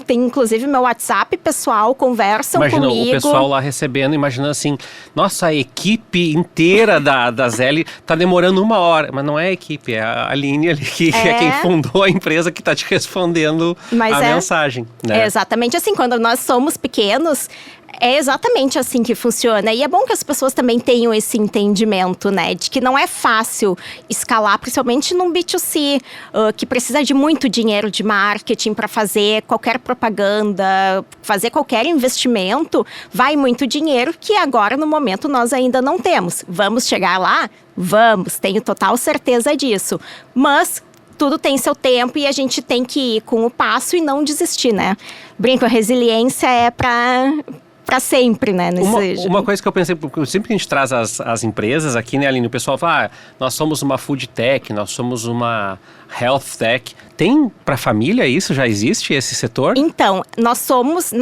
inclusive meu WhatsApp pessoal, conversam comigo. Imagina o pessoal lá recebendo, imaginando assim, nossa, a equipe inteira da Zeli tá demorando 1 hora. Mas não é a equipe, é a Aline ali, que é quem fundou a empresa, que tá te respondendo a mensagem. Né? É exatamente assim, quando nós somos pequenos, é exatamente assim que funciona. E é bom que as pessoas também tenham esse entendimento, né? De que não é fácil escalar, principalmente num B2C, que precisa de muito dinheiro de marketing para fazer qualquer propaganda, fazer qualquer investimento. Vai muito dinheiro que agora, no momento, nós ainda não temos. Vamos chegar lá? Vamos, tenho total certeza disso. Mas tudo tem seu tempo e a gente tem que ir com o passo e não desistir, né? Brinco, a resiliência é para sempre, né? Uma coisa que eu pensei, porque sempre que a gente traz as empresas aqui, né, Aline, o pessoal fala, nós somos uma food tech, nós somos uma health tech. Tem para família isso? Já existe esse setor? Então, nós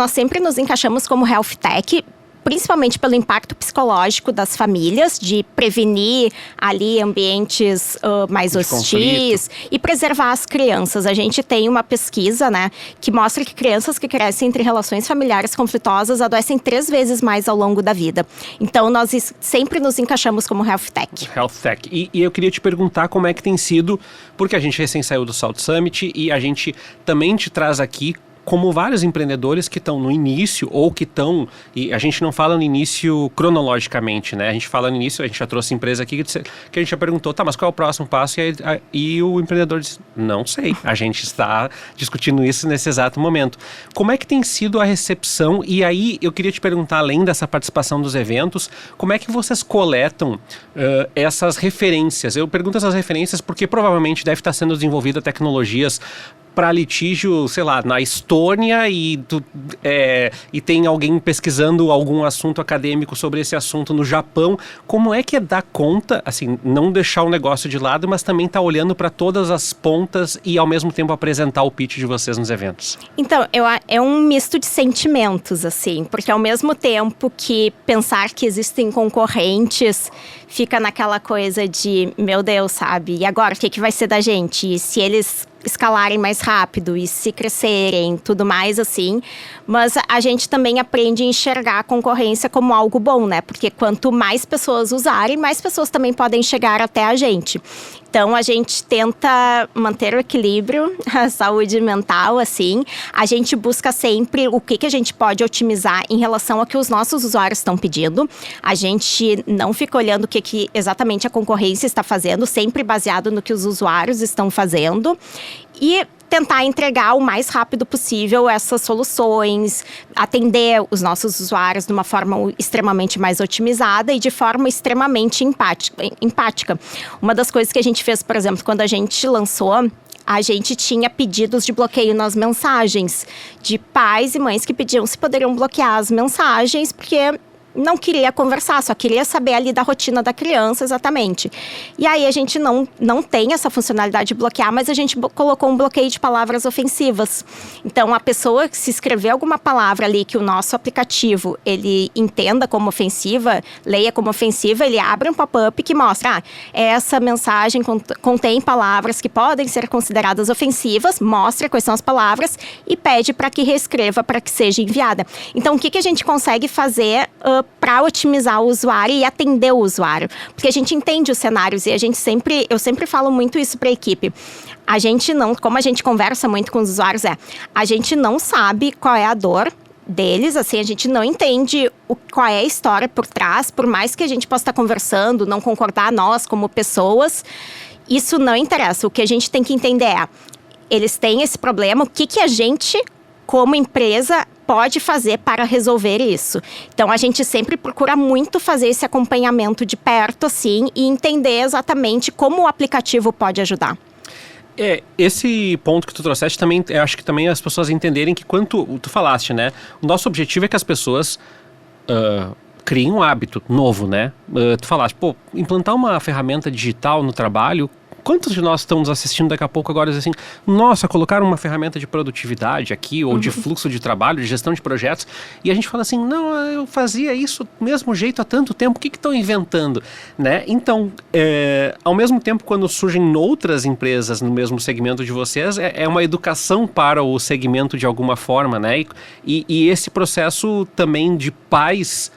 sempre nos encaixamos como health tech, principalmente pelo impacto psicológico das famílias, de prevenir ali ambientes mais hostis e preservar as crianças. A gente tem uma pesquisa, né, que mostra que crianças que crescem entre relações familiares conflituosas adoecem 3 vezes mais ao longo da vida. Então, nós sempre nos encaixamos como Health Tech. Health Tech. E eu queria te perguntar como é que tem sido, porque a gente recém saiu do Salt Summit e a gente também te traz aqui como vários empreendedores que estão no início ou que estão, e a gente não fala no início cronologicamente, né? A gente fala no início, a gente já trouxe empresa aqui que a gente já perguntou, tá, mas qual é o próximo passo? E o empreendedor diz, não sei, a gente está discutindo isso nesse exato momento. Como é que tem sido a recepção? E aí eu queria te perguntar, além dessa participação dos eventos, como é que vocês coletam essas referências? Eu pergunto essas referências porque provavelmente deve estar sendo desenvolvida tecnologias para litígio, sei lá, na Estônia e tem alguém pesquisando algum assunto acadêmico sobre esse assunto no Japão. Como é que é dar conta, assim, não deixar o negócio de lado, mas também estar olhando para todas as pontas e ao mesmo tempo apresentar o pitch de vocês nos eventos? Então, é um misto de sentimentos, assim, porque ao mesmo tempo que pensar que existem concorrentes, fica naquela coisa de, meu Deus, sabe? E agora, o que vai ser da gente? E se eles escalarem mais rápido e se crescerem, tudo mais assim. Mas a gente também aprende a enxergar a concorrência como algo bom, né? Porque quanto mais pessoas usarem, mais pessoas também podem chegar até a gente. Então, a gente tenta manter o equilíbrio, a saúde mental, assim. A gente busca sempre o que a gente pode otimizar em relação ao que os nossos usuários estão pedindo. A gente não fica olhando o que exatamente a concorrência está fazendo, sempre baseado no que os usuários estão fazendo. E tentar entregar o mais rápido possível essas soluções, atender os nossos usuários de uma forma extremamente mais otimizada e de forma extremamente empática. Uma das coisas que a gente fez, por exemplo, quando a gente lançou, a gente tinha pedidos de bloqueio nas mensagens de pais e mães que pediam se poderiam bloquear as mensagens, porque não queria conversar, só queria saber ali da rotina da criança exatamente. E aí a gente não tem essa funcionalidade de bloquear, mas a gente colocou um bloqueio de palavras ofensivas. Então a pessoa que se escrever alguma palavra ali que o nosso aplicativo ele entenda como ofensiva, leia como ofensiva, ele abre um pop-up que mostra, essa mensagem contém palavras que podem ser consideradas ofensivas, mostra quais são as palavras e pede para que reescreva para que seja enviada. Então o que a gente consegue fazer para otimizar o usuário e atender o usuário? Porque a gente entende os cenários e eu sempre falo muito isso para a equipe. A gente não, como a gente conversa muito com os usuários, a gente não sabe qual é a dor deles, assim, a gente não entende qual é a história por trás, por mais que a gente possa estar conversando, não concordar nós como pessoas, isso não interessa. O que a gente tem que entender eles têm esse problema, o que a gente, como empresa, pode fazer para resolver isso. Então, a gente sempre procura muito fazer esse acompanhamento de perto, assim, e entender exatamente como o aplicativo pode ajudar. Esse ponto que tu trouxeste também, eu acho que também as pessoas entenderem que quando tu falaste, né? O nosso objetivo é que as pessoas criem um hábito novo, né? Tu falaste, implantar uma ferramenta digital no trabalho, quantos de nós estamos assistindo daqui a pouco agora e dizem assim, nossa, colocaram uma ferramenta de produtividade aqui, ou de fluxo de trabalho, de gestão de projetos, e a gente fala assim, não, eu fazia isso do mesmo jeito há tanto tempo, o que estão inventando? Né? Então, ao mesmo tempo, quando surgem outras empresas no mesmo segmento de vocês, é uma educação para o segmento de alguma forma, né? E esse processo também de pais,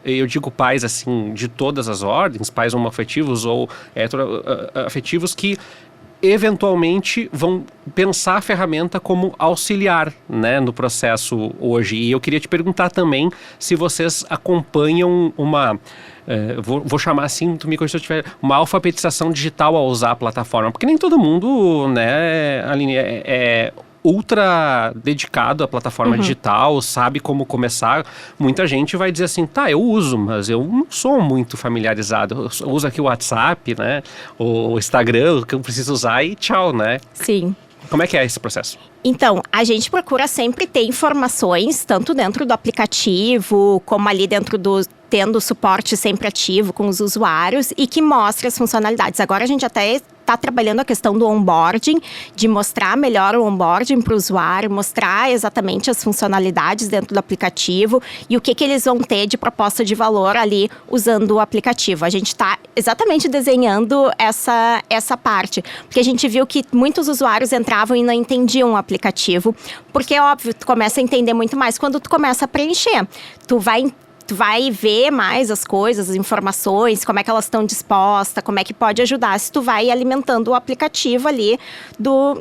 eu digo pais assim, de todas as ordens, pais homoafetivos ou heteroafetivos que eventualmente vão pensar a ferramenta como auxiliar, né, no processo hoje. E eu queria te perguntar também se vocês acompanham uma... vou chamar assim, tu me corrija se eu tiver, uma alfabetização digital ao usar a plataforma, porque nem todo mundo, né, Aline, é ultra dedicado à plataforma digital, sabe como começar. Muita gente vai dizer assim, tá, eu uso, mas eu não sou muito familiarizado. Eu uso aqui o WhatsApp, né, o Instagram, o que eu preciso usar e tchau, né? Sim. Como é que é esse processo? Então, a gente procura sempre ter informações, tanto dentro do aplicativo, como ali dentro tendo suporte sempre ativo com os usuários e que mostre as funcionalidades. Agora a gente até está trabalhando a questão do onboarding, de mostrar melhor o onboarding para o usuário, mostrar exatamente as funcionalidades dentro do aplicativo e o que eles vão ter de proposta de valor ali usando o aplicativo. A gente está exatamente desenhando essa parte, porque a gente viu que muitos usuários entravam e não entendiam o aplicativo, porque, óbvio, tu começa a entender muito mais quando tu começa a preencher. Tu vai ver mais as coisas, as informações, como é que elas estão dispostas, como é que pode ajudar, se tu vai alimentando o aplicativo ali,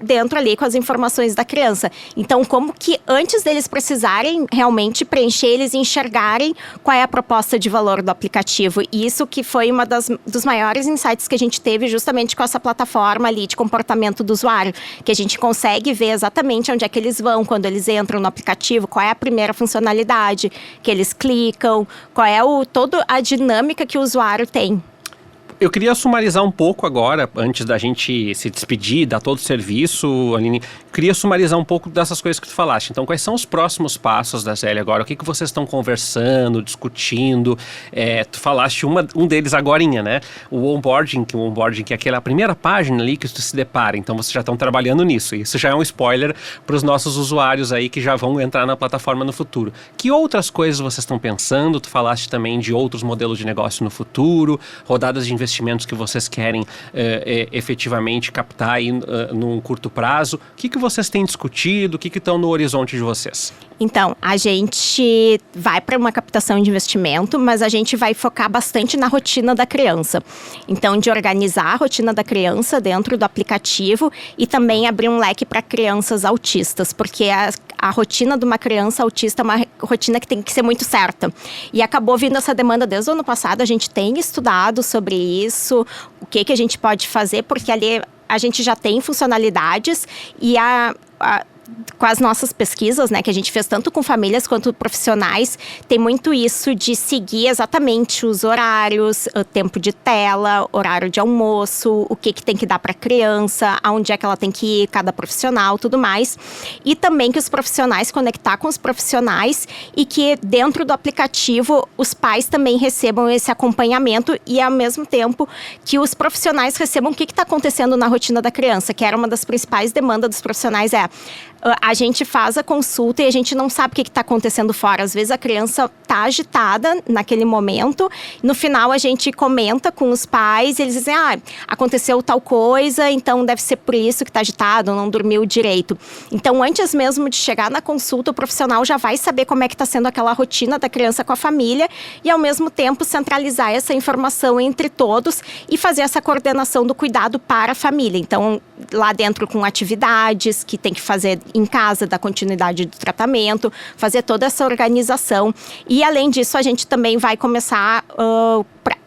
dentro ali com as informações da criança. Então, como que antes deles precisarem realmente preencher, eles enxergarem qual é a proposta de valor do aplicativo. E isso que foi uma dos maiores insights que a gente teve justamente com essa plataforma ali de comportamento do usuário, que a gente consegue ver exatamente onde é que eles vão quando eles entram no aplicativo, qual é a primeira funcionalidade que eles clicam, qual é toda a dinâmica que o usuário tem. Eu queria sumarizar um pouco agora, antes da gente se despedir, dar todo o serviço, Aline. Queria sumarizar um pouco dessas coisas que tu falaste. Então, quais são os próximos passos da Zélia agora? O que vocês estão conversando, discutindo? Tu falaste um deles agorinha, né? O onboarding, que é aquela primeira página ali que tu se depara. Então, vocês já estão trabalhando nisso. Isso já é um spoiler para os nossos usuários aí que já vão entrar na plataforma no futuro. Que outras coisas vocês estão pensando? Tu falaste também de outros modelos de negócio no futuro, rodadas de investimentos que vocês querem efetivamente captar aí num curto prazo. O que vocês têm discutido? O que estão no horizonte de vocês? Então, a gente vai para uma captação de investimento, mas a gente vai focar bastante na rotina da criança. Então, de organizar a rotina da criança dentro do aplicativo e também abrir um leque para crianças autistas, porque a rotina de uma criança autista é uma rotina que tem que ser muito certa. E acabou vindo essa demanda desde o ano passado, a gente tem estudado sobre isso, o que a gente pode fazer, porque ali a gente já tem funcionalidades e com as nossas pesquisas, né, que a gente fez tanto com famílias quanto profissionais, tem muito isso de seguir exatamente os horários, o tempo de tela, horário de almoço, o que tem que dar para a criança, aonde é que ela tem que ir, cada profissional, tudo mais. E também que os profissionais conectar com os profissionais e que dentro do aplicativo os pais também recebam esse acompanhamento e ao mesmo tempo que os profissionais recebam o que está acontecendo na rotina da criança, que era uma das principais demandas dos profissionais, a gente faz a consulta e a gente não sabe o que está acontecendo fora. Às vezes a criança está agitada naquele momento, no final a gente comenta com os pais e eles dizem, aconteceu tal coisa, então deve ser por isso que está agitado, não dormiu direito. Então, antes mesmo de chegar na consulta, o profissional já vai saber como é que está sendo aquela rotina da criança com a família e, ao mesmo tempo, centralizar essa informação entre todos e fazer essa coordenação do cuidado para a família. Então, lá dentro com atividades que tem que fazer em casa, da continuidade do tratamento, fazer toda essa organização. E, além disso, a gente também vai começar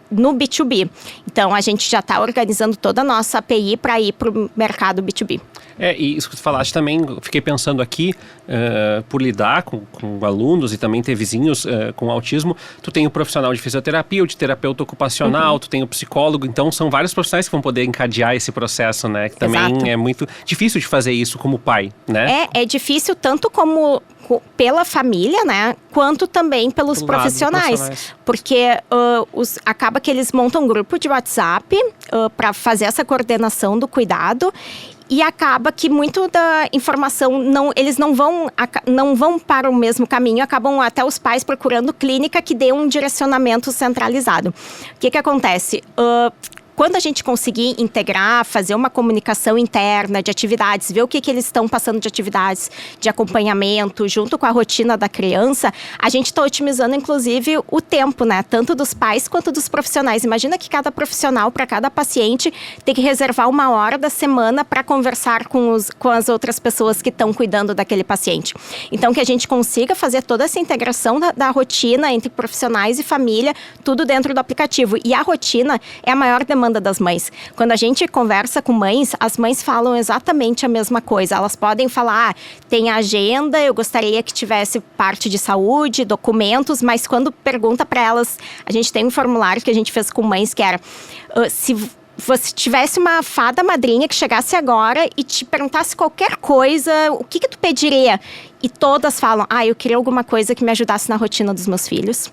no B2B. Então, a gente já está organizando toda a nossa API para ir para o mercado B2B. E isso que tu falaste também, fiquei pensando aqui, por lidar com alunos e também ter vizinhos com autismo, tu tem o profissional de fisioterapia, o de terapeuta ocupacional, tu tem o psicólogo, então são vários profissionais que vão poder encadear esse processo, né? Que também Exato. É muito difícil de fazer isso como pai, né? É difícil tanto como pela família, né, quanto também pelos profissionais, porque acaba acaba que eles montam um grupo de WhatsApp para fazer essa coordenação do cuidado. E acaba que muito da informação, eles não vão para o mesmo caminho, acabam até os pais procurando clínica que dê um direcionamento centralizado. O que acontece? Quando a gente conseguir integrar, fazer uma comunicação interna de atividades, ver o que eles estão passando de atividades de acompanhamento, junto com a rotina da criança, a gente está otimizando, inclusive, o tempo, né? Tanto dos pais quanto dos profissionais. Imagina que cada profissional, para cada paciente, tem que reservar 1 hora da semana para conversar com as outras pessoas que estão cuidando daquele paciente. Então, que a gente consiga fazer toda essa integração da rotina entre profissionais e família, tudo dentro do aplicativo. E a rotina é a maior demanda das mães. Quando a gente conversa com mães, as mães falam exatamente a mesma coisa. Elas podem falar, tem a agenda, eu gostaria que tivesse parte de saúde, documentos, mas quando pergunta para elas, a gente tem um formulário que a gente fez com mães que era, se você tivesse uma fada madrinha que chegasse agora e te perguntasse qualquer coisa, o que tu pediria? E todas falam, eu queria alguma coisa que me ajudasse na rotina dos meus filhos.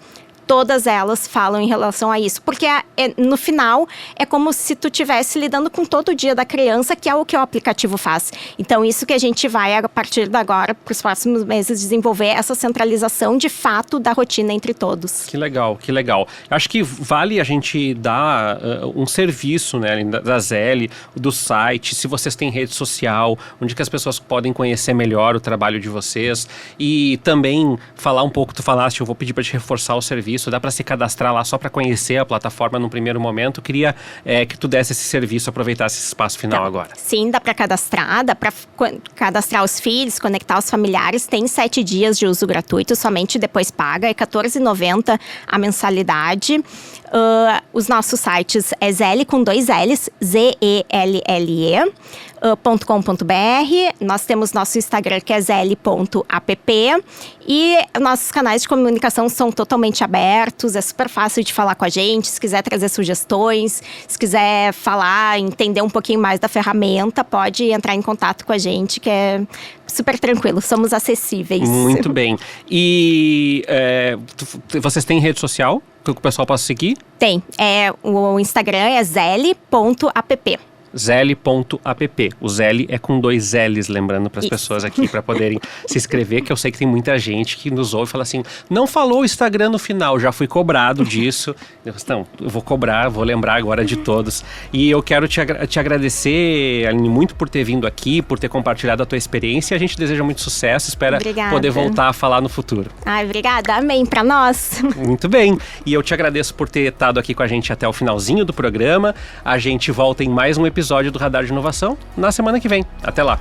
Todas elas falam em relação a isso. Porque no final, é como se tu estivesse lidando com todo o dia da criança, que é o que o aplicativo faz. Então, isso que a gente vai, a partir de agora, para os próximos meses, desenvolver essa centralização, de fato, da rotina entre todos. Que legal, que legal. Eu acho que vale a gente dar um serviço, né, da Zeli, do site, se vocês têm rede social, onde que as pessoas podem conhecer melhor o trabalho de vocês. E também falar um pouco, tu falaste, eu vou pedir para te reforçar o serviço. Dá para se cadastrar lá só para conhecer a plataforma num primeiro momento. Queria que tu desse esse serviço, aproveitasse esse espaço final agora. Sim, dá para cadastrar os filhos, conectar os familiares. Tem 7 dias de uso gratuito, somente depois paga. É R$14,90 a mensalidade. Os nossos sites é Zelle com 2 L's, ZELLE. .com.br, nós temos nosso Instagram que é zelle.app e nossos canais de comunicação são totalmente abertos, é super fácil de falar com a gente, se quiser trazer sugestões, se quiser falar, entender um pouquinho mais da ferramenta, pode entrar em contato com a gente, que é super tranquilo, somos acessíveis. Muito bem. E vocês têm rede social que o pessoal possa seguir? Tem, o Instagram é zelle.app. Zelle.app. O Zelle é com 2 L's, lembrando para as pessoas aqui, para poderem se inscrever, que eu sei que tem muita gente que nos ouve e fala assim, não falou o Instagram no final, já fui cobrado disso. Então, eu vou cobrar, vou lembrar agora de todos. E eu quero te agradecer, Aline, muito por ter vindo aqui, por ter compartilhado a tua experiência. A gente deseja muito sucesso, espera poder voltar a falar no futuro. Obrigada, amém, para nós. Muito bem. E eu te agradeço por ter estado aqui com a gente até o finalzinho do programa. A gente volta em mais um episódio do Radar de Inovação na semana que vem. Até lá!